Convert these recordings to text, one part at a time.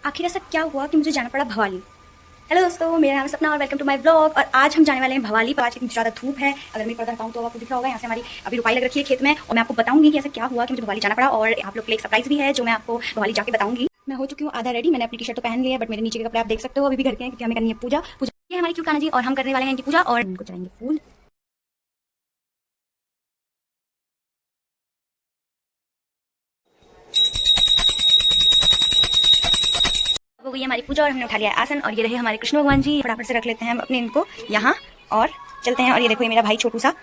आखिर ऐसा क्या हुआ कि मुझे जाना पड़ा भवाली। हेलो दोस्तों, मेरा नाम है सपना और वेलकम टू माय ब्लॉग। और आज हम जाने वाले हैं भवाली पर। आज इतनी ज़्यादा धूप है, अगर मैं पर्दा हटाऊँ तो आपको दिख रहा होगा। यहाँ से हमारी अभी रुपाई लग रखी है खेत में, और मैं आपको बताऊंगी कि ऐसा क्या हुआ कि मुझे भवाली जाना पड़ा। और आप लोग के लिए एक सरप्राइज भी है जो मैं आपको भवाली जाके बताऊंगी। मैं हो चुकी हूँ आधा रेडी, मैंने अपनी टी शर्ट तो पहन ली है, बट मेरे नीचे के कपड़े आप देख सकते हो अभी भी घर के हैं, क्योंकि हमें करनी है पूजा। ये हमारी क्यों कान्हा जी, और हम करने वाले हैं इनकी पूजा और इनको चढ़ाएंगे फूल। हो गई हमारी पूजा और हमने उठा लिया आसन, और ये रहे हमारे कृष्ण भगवान जी। फटाफट से रख लेते हैं हम अपने इनको यहाँ और चलते हैं। और ये देखो ये मेरा भाई छोटू सा,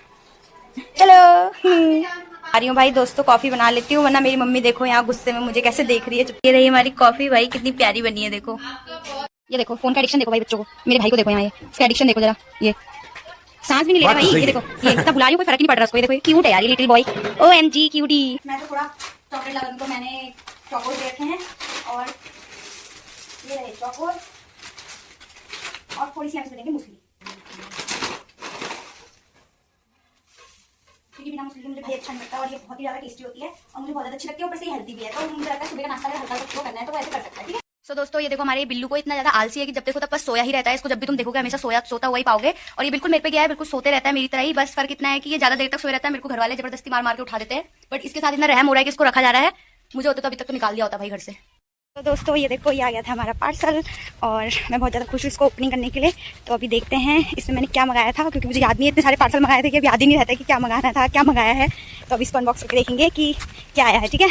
चलो आ रही हूँ भाई। दोस्तों कॉफी बना लेती हूँ, वरना मेरी मम्मी देखो यहाँ गुस्से में मुझे कैसे देख रही है। ये रही हमारी कॉफी भाई, कितनी प्यारी बनी है देखो। ये देखो फोन का एडिक्शन देखो भाई बच्चों को, मेरे भाई को देखो यहाँ, ये इसका एडिक्शन देखो जरा, ये सांस भी नहीं ले रहा भाई। ये देखो ये इतना बुला रही हूँ, कोई फर्क नहीं पड़ रहा उसको। ये देखो ये क्यूट है यार, ये लिटिल बॉय, OMG क्यूटी। मैं तो थोड़ा चॉकलेट लगा दूँ, तो मैंने चॉकोज दे रखे हैं, और ये रहे चॉकोज, और थोड़ी सी हम देंगे मूसली, क्योंकि बिना मूसली के मुझे भाई अच्छा नहीं लगता। और ये बहुत ही ज्यादा टेस्टी होती है और मुझे बहुत ज्यादा अच्छी लगती है, ऊपर से हेल्दी भी है। तो मुझे लगता है सुबह का नाश्ता अगर हल्का सा करना है तो ऐसे कर सकता है, ठीक है। सो दोस्तों ये देखो हमारे बिल्लू को इतना ज्यादा आलसी है कि जब देखो तब बस सोया ही रहता है। इसको जब भी तुम देखोगे हमेशा सोता हुआ ही पाओगे। और ये बिल्कुल मेरे पे गया है, बिल्कुल सोते रहता है मेरी तरह ही। बस फर्क इतना है कि ये ज्यादा देर तक सोया रहता है, मेरे को घर वाले जबरदस्ती मार मार के उठा देते हैं। बट इसके साथ इतना रहम हो रहा है कि इसको रखा जा रहा है। मुझे होता तो अभी तक तो निकाल दिया होता भाई घर से। तो दोस्तों ये देखो ये आ गया था हमारा पार्सल, और मैं बहुत ज़्यादा खुश हूँ इसको ओपनिंग करने के लिए। तो अभी देखते हैं इसमें मैंने क्या मंगाया था, क्योंकि मुझे याद नहीं है, इतने सारे पार्सल मंगाए थे कि अब याद ही नहीं रहता कि क्या मंगाना था क्या मंगाया है। तो अभी इसको अनबॉक्स करके देखेंगे कि क्या आया है, ठीक है।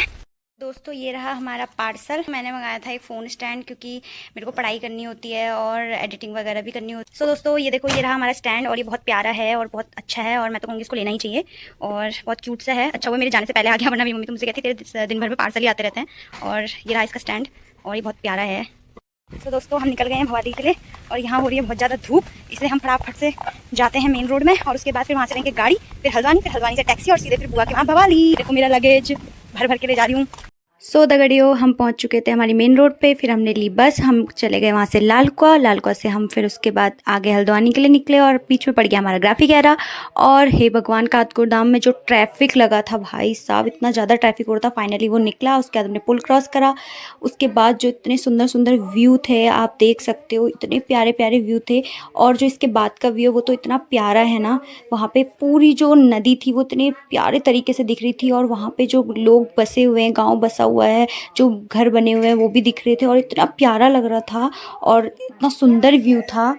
दोस्तों ये रहा हमारा पार्सल। मैंने मंगाया था एक फ़ोन स्टैंड, क्योंकि मेरे को पढ़ाई करनी होती है और एडिटिंग वगैरह भी करनी होती है। सो दोस्तों ये देखो ये रहा हमारा स्टैंड, और ये बहुत प्यारा है और बहुत अच्छा है, और मैं तो कहूँगी इसको लेना ही चाहिए। और बहुत क्यूट सा है। अच्छा वो मेरे जाने से पहले आ गया, वरना मेरी मम्मी तुमसे कहती तेरे दिन भर में पार्सल ही आते रहते हैं। और ये रहा इसका स्टैंड, और ये बहुत प्यारा है। तो दोस्तों हम निकल गए हैं भवाली के लिए, और यहाँ हो रही है बहुत ज़्यादा धूप, इसलिए हम फटाफट से जाते हैं मेन रोड में, और उसके बाद फिर वहाँ से लेंगे गाड़ी, फिर हल्द्वानी से टैक्सी, और सीधे फिर बुआ के वहाँ भवाली। देखो मेरा लगेज भर भर के ले जा रही हूँ। सो दगड़ियों हम पहुंच चुके थे हमारी मेन रोड पे। फिर हमने ली बस, हम चले गए वहाँ से लालकुआ से हम फिर उसके बाद आगे हल्द्वानी के लिए निकले, और बीच में पड़ गया हमारा ग्राफी गैरा। और हे भगवान काठगोदाम में जो ट्रैफिक लगा था भाई साहब, इतना ज़्यादा ट्रैफिक हो रहा था। फाइनली वो निकला, उसके बाद हमने पुल क्रॉस करा। उसके बाद जो इतने सुंदर सुंदर व्यू थे आप देख सकते हो, इतने प्यारे प्यारे व्यू थे। और जो इसके बाद का व्यू वो तो इतना प्यारा है ना, वहाँ पे पूरी जो नदी थी वो इतने प्यारे तरीके से दिख रही थी। और वहाँ पे जो लोग बसे हुए हैं, गाँव बसा हुआ है, जो घर बने हुए हैं वो भी दिख रहे थे, और इतना प्यारा लग रहा था और इतना सुंदर व्यू था।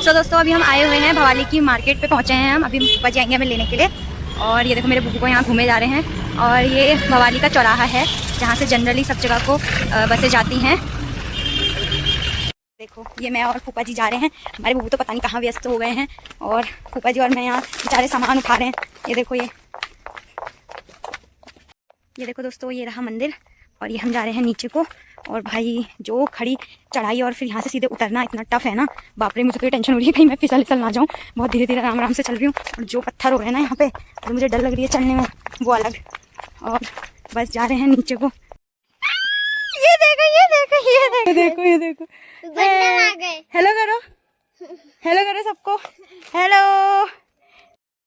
तो दोस्तों अभी हम आए हुए हैं भवाली की मार्केट पे पहुंचे हैं हम, अभी पापा जी आएंगे हमें लेने के लिए। और ये देखो मेरे बुब्बू को यहाँ घूमे जा रहे हैं, और ये भवाली का चौराहा है जहाँ से जनरली सब जगह को बसें जाती हैं। देखो ये मैं और फूफा जी जा रहे हैं, हमारे बुब्बू तो पता नहीं कहाँ व्यस्त हो गए हैं, और फूफा जी और मैं यहाँ बेचारे सामान उठा रहे हैं। ये देखो ये देखो दोस्तों ये रहा मंदिर, और ये हम जा रहे हैं नीचे को। और भाई जो खड़ी चढ़ाई और फिर यहाँ से सीधे उतरना इतना टफ है ना, बाप रे मुझे तो ये टेंशन हो रही है कहीं मैं फिसल ना जाऊँ। बहुत धीरे धीरे आराम आराम से चल रही हूँ, और जो पत्थर हो रहे हैं ना यहाँ पे, और मुझे डर लग रही है चढ़ने में, वो अलग। और बस जा रहे हैं नीचे को। ये देखो ये देखो ये देखो देखो ये देखो, हेलो करो, हेलो करो सबको, हेलो।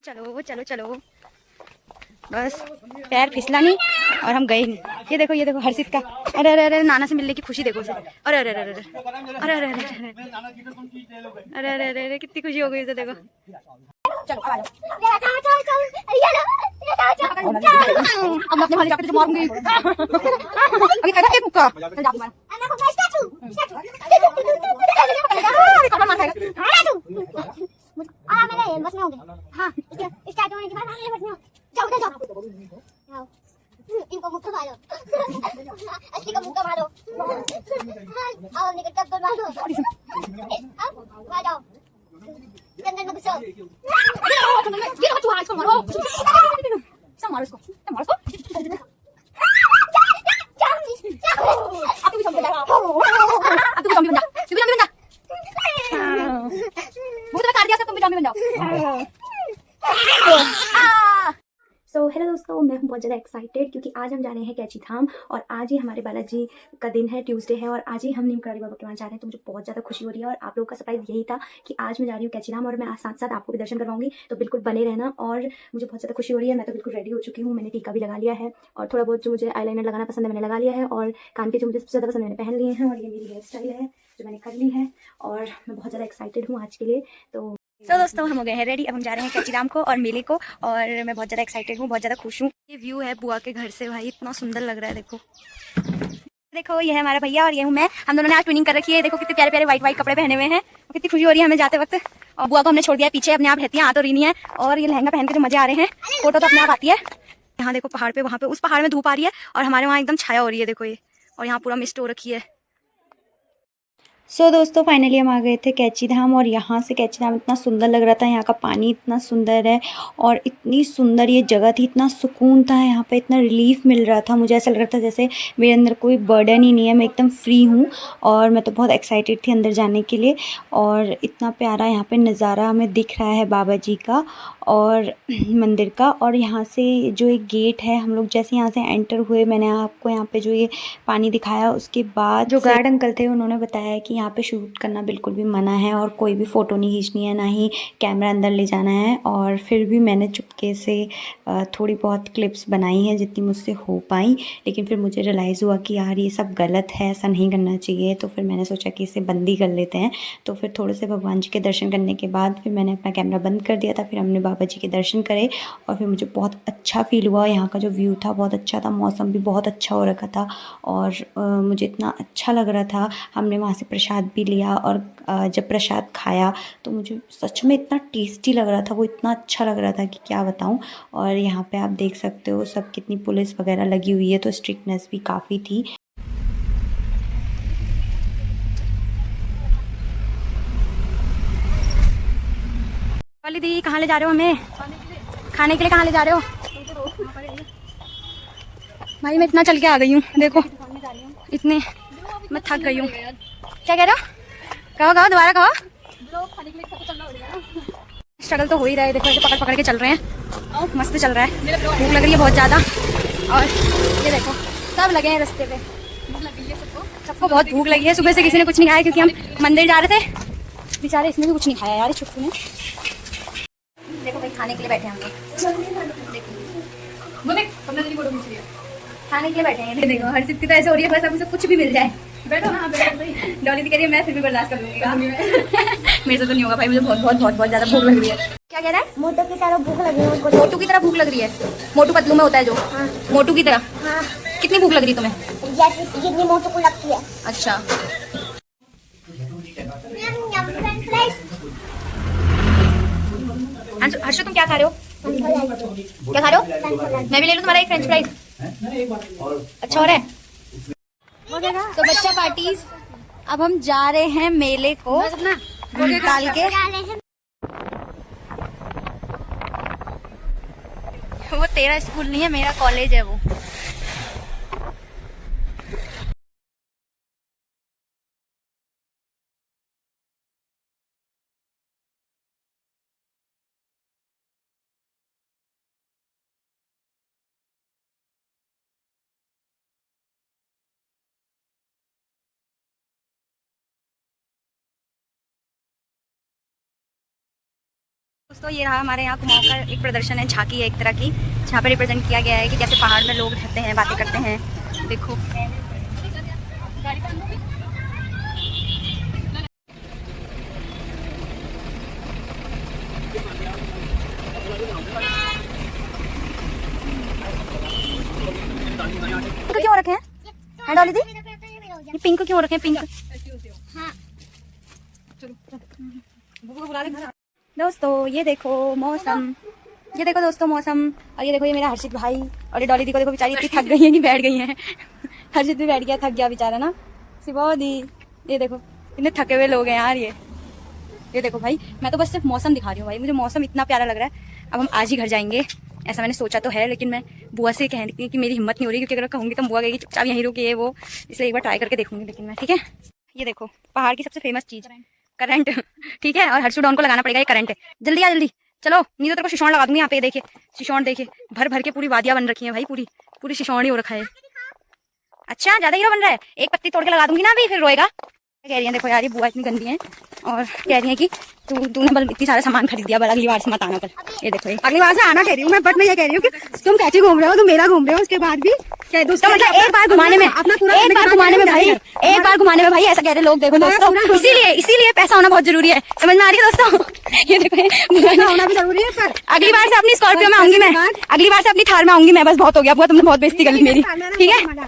चलो चलो चलो, बस पैर फिसला नहीं और हम गए नहीं। ये देखो हर्षित का, अरे अरे अरे नाना से मिलने की खुशी देखो उसे, अरे अरे अरे अरे अरे अरे अरे अरे अरे अरे अरे कितनी खुशी हो गई उसे देखो। चलो अब अपने वाले जाके तुझे मारूंगी अभी खाएगा एक मुक्का, चल जा तुम्हारा बस में हो गए। हाँ स्टार्ट होने के बाद बस में जाओ जाओ इनको मुक्का मारो अस्सी का मुक्का मारो, आओ निकल कर मारो, अब आ जाओ अंदर में घुसो, ये तू इसको मारो, सब मारो इसको, मारो इसको, अब तू भी समझ जा, अब तू भी समझ जा, तू भी समझ जा, मुझे तो काट दिया सब, तुम भी जामी बन जाओ। सो हेलो दोस्तों, मैं हूँ बहुत ज़्यादा एक्साइटेड एक्साइटेड क्योंकि आज हम जा रहे हैं कैची धाम और आज ही हमारे बालाजी का दिन है, ट्यूसडे है और आज ही हम नीमकरारी बाबा के वहाँ जा रहे हैं। तो मुझे बहुत ज़्यादा खुशी हो रही है और आप लोगों का सरप्राइज यही था कि आज मैं जा रही हूँ कैची धाम और मैं साथ साथ आपको भी दर्शन करवाऊंगी। तो बिल्कुल बने रहना और मुझे बहुत ज़्यादा खुशी हो रही है। मैं तो बिल्कुल रेडी हो चुकी हूँ, मैंने टीका भी लगा लिया है और थोड़ा बहुत जो मुझे आईलाइनर लगाना पसंद है मैंने लगा लिया है और कान के जो मुझे सबसे ज़्यादा पसंद मैंने पहन लिए हैं और ये मेरी हेयर स्टाइल है जो मैंने कर ली है और मैं बहुत ज़्यादा एक्साइटेड हूँ आज के लिए। तो दोस्तों हम हो गए हैं रेडी, अब हम जा रहे हैं कैची धाम को और मेले को और मैं बहुत ज़्यादा एक्साइटेड हूँ, बहुत ज़्यादा खुश हूँ। ये व्यू है बुआ के घर से, भाई इतना सुंदर लग रहा है। देखो देखो ये है हमारा भैया और ये हूँ मैं, हम दोनों ने आज ट्विनिंग कर रखी है। देखो कितने प्यारे प्यारे व्हाइट कपड़े पहने हुए हैं, कितनी खुशी हो रही है हमें जाते वक्त। और बुआ को हमने छोड़ दिया पीछे, अपने आप रहती है, आ तो रही नहीं है। और ये लहंगा पहन के जो मजे आ रहे हैं, फोटो तो अपने आप आती है। यहाँ देखो पहाड़ पे, वहाँ पे उस पहाड़ में धूप आ रही है और हमारे वहाँ एकदम छाया हो रही है। देखो ये, और यहाँ पूरा मिस्ट हो रखी है। दोस्तों फाइनली हम आ गए थे कैची धाम और यहाँ से कैची धाम इतना सुंदर लग रहा था। यहाँ का पानी इतना सुंदर है और इतनी सुंदर ये जगह थी, इतना सुकून था यहाँ पे, इतना रिलीफ मिल रहा था। मुझे ऐसा लग रहा था जैसे मेरे अंदर कोई बर्डन ही नहीं है, मैं एकदम फ्री हूँ और मैं तो बहुत एक्साइटेड थी अंदर जाने के लिए। और इतना प्यारा यहाँ पे नज़ारा हमें दिख रहा है बाबा जी का और मंदिर का। और यहाँ से जो एक गेट है, हम लोग जैसे यहाँ से एंटर हुए, मैंने आपको यहाँ पे जो ये पानी दिखाया, उसके बाद जो गार्ड अंकल थे उन्होंने बताया कि यहाँ पे शूट करना बिल्कुल भी मना है और कोई भी फ़ोटो नहीं खींचनी है, ना ही कैमरा अंदर ले जाना है। और फिर भी मैंने चुपके से थोड़ी बहुत क्लिप्स बनाई हैं जितनी मुझसे हो पाई, लेकिन फिर मुझे रियलाइज़ हुआ कि यार ये सब गलत है, ऐसा नहीं करना चाहिए। तो फिर मैंने सोचा कि इसे बंद ही कर लेते हैं। तो फिर थोड़े से भगवान जी के दर्शन करने के बाद फिर मैंने अपना कैमरा बंद कर दिया था। फिर हमने बाबा जी के दर्शन करे और फिर मुझे बहुत अच्छा फील हुआ। यहाँ का जो व्यू था बहुत अच्छा था, मौसम भी बहुत अच्छा हो रखा था और मुझे इतना अच्छा लग रहा था। हमने वहाँ से प्रसाद भी लिया और जब प्रसाद खाया तो मुझे सच में इतना टेस्टी लग रहा था, वो इतना अच्छा लग रहा था कि क्या बताऊँ। और यहाँ पे आप देख सकते हो सब कितनी पुलिस वगैरह लगी हुई है, तो स्ट्रिक्टनेस भी काफ़ी थी। वाली दी कहाँ ले जा रहे हो हमें? खाने के लिए कहाँ ले जा रहे हो? भाई मैं इतना चल के आ गई हूँ, देखो इतने, मैं थक गई हूँ। क्या कह रहे हो? कहो कहो दोबारा कहो। स्ट्रगल तो हो ही रहा है, देखो ऐसे पकड़ पकड़ के चल रहे हैं, मस्त चल रहा है। भूख लग रही है बहुत ज़्यादा और ये देखो सब लगे हैं रास्ते पे, सबको बहुत भूख लगी है। सुबह से किसी ने कुछ नहीं खाया क्योंकि हम मंदिर जा रहे थे, बेचारे इसने भी कुछ नहीं खाया यार छुट्टी ने। देखो भाई खाने के लिए बैठे हैं हम लोग, खाने के लिए बैठे हैं। देखो हर चीज की तो ऐसे हो रही है बस अब मुझे कुछ भी मिल जाए। बैठो ना, डॉली दी कह रही है मैं फिर भी बर्दाश्त कर लूंगी। मेरे से तो नहीं होगा भाई, मुझे बहुत बहुत बहुत बहुत ज्यादा भूख लग रही है। क्या कह रहा है? मोटू की तरह भूख लग रही है उनको। मोटू की तरह भूख लग रही है? मोटू पतलू में होता है जो? हाँ। मोटू की तरह? हाँ। कितनी भूख लग रही है तुम्हें? जैसे जितनी मोटू को लगती है। अच्छा हर्षु तुम क्या खा रहे हो? क्या खा रहे हो? मैं भी ले लूं तुम्हारा एक फ्रेंच फ्राइज? अच्छा हो रहा है तो बच्चा पार्टीज। अब हम जा रहे हैं मेले को डाल के। वो तेरा स्कूल नहीं है, मेरा कॉलेज है वो। दोस्तों ये रहा हमारे यहाँ कुमाऊं का एक प्रदर्शन है, झांकी है एक तरह की, जहाँ पे रिप्रेजेंट किया गया है कि कैसे पहाड़ में लोग रहते हैं, बातें करते हैं। देखो पिंक क्यों रखे हैं डॉली दी? ये पिंक क्यों रखे हैं? पिंक दोस्तों ये देखो मौसम, ये देखो दोस्तों मौसम। और ये देखो ये मेरा हर्षित भाई और ये डॉली दी को देखो बेचारी इतनी थक गई है कि बैठ गई है। हर्षित भी बैठ गया, थक गया बेचारा ना। सिवा दी ये देखो इतने थके हुए लोग हैं यार। ये देखो भाई मैं तो बस सिर्फ मौसम दिखा रही हूँ भाई, मुझे मौसम इतना प्यारा लग रहा है। अब हम आज ही घर जाएंगे ऐसा मैंने सोचा तो है, लेकिन मैं बुआ से कह रही थी कि मेरी हिम्मत नहीं हो रही, क्योंकि अगर कहूँगी तो बुआ कहेगी चुपचाप यहीं रुकी है वो, इसलिए एक बार ट्राई करके देखूंगी। लेकिन मैं ठीक है, ये देखो पहाड़ की सबसे फेमस चीज करंट, ठीक है। और हर्षू डॉन को लगाना पड़ेगा ये करंट। जल्दी आ जल्दी चलो, नहीं तो तेरे को शिशौन लगा दूंगी यहाँ पे। देखिए शिशौन, देखिए भर भर के पूरी वादियां बन रखी है भाई, पूरी पूरी शिशौनी हो रखा है। अच्छा ज्यादा हीरो बन रहा है, एक पत्ती तोड़ के लगा दूंगी ना अभी, फिर रोएगा। कह रही है देखो यार ये बुआ इतनी गंदी है और कह रही है कि तूने बल इतनी सारा सामान खरीद दिया, बल अगली बार से मत आना कल। ये देखो अगली बार से आना कह रही हूँ मैं, बट मैं ये कह रही हूँ कि तुम कैसे घूम रहे हो, तुम मेला घूम रहे हो, उसके बाद भी कह दो मतलब एक बार घुमाने में, अपना एक बार घुमाने में भाई, एक बार घुमाने में भाई ऐसा कह रहे लोग। देखो दोस्तों इसीलिए पैसा होना बहुत जरूरी है, समझ में आ रही है दोस्तों। ये देखो होना भी जरूरी है, पर अगली बार से अपनी स्कॉर्पियो में आऊंगी मैं, अगली बार से अपनी थार में आऊंगी मैं, बस बहुत हो गया बुआ, तुमने बहुत बेइज्जती कर ली मेरी, ठीक है।